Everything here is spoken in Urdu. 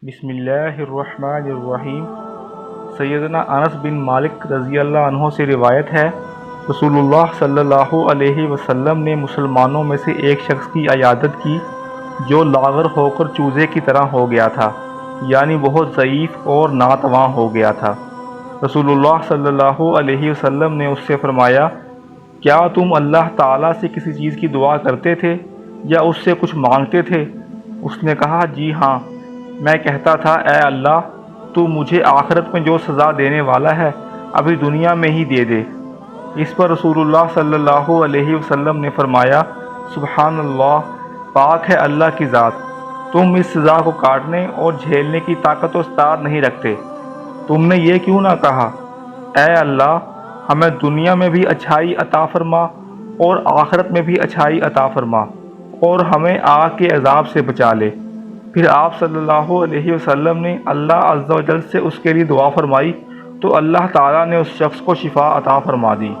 بسم اللہ الرحمن الرحیم۔ سیدنا انس بن مالک رضی اللہ عنہ سے روایت ہے، رسول اللہ صلی اللہ علیہ وسلم نے مسلمانوں میں سے ایک شخص کی عیادت کی جو لاغر ہو کر چوزے کی طرح ہو گیا تھا، یعنی بہت ضعیف اور ناتواں ہو گیا تھا۔ رسول اللہ صلی اللہ علیہ وسلم نے اس سے فرمایا، کیا تم اللہ تعالیٰ سے کسی چیز کی دعا کرتے تھے یا اس سے کچھ مانگتے تھے؟ اس نے کہا، جی ہاں، میں کہتا تھا، اے اللہ، تو مجھے آخرت میں جو سزا دینے والا ہے ابھی دنیا میں ہی دے دے۔ اس پر رسول اللہ صلی اللہ علیہ وسلم نے فرمایا، سبحان اللہ، پاک ہے اللہ کی ذات، تم اس سزا کو کاٹنے اور جھیلنے کی طاقت و استطاعت نہیں رکھتے۔ تم نے یہ کیوں نہ کہا، اے اللہ، ہمیں دنیا میں بھی اچھائی عطا فرما اور آخرت میں بھی اچھائی عطا فرما اور ہمیں آگ کے عذاب سے بچا لے۔ پھر آپ صلی اللہ علیہ وسلم نے اللہ عز و جل سے اس کے لیے دعا فرمائی تو اللہ تعالیٰ نے اس شخص کو شفا عطا فرما دی۔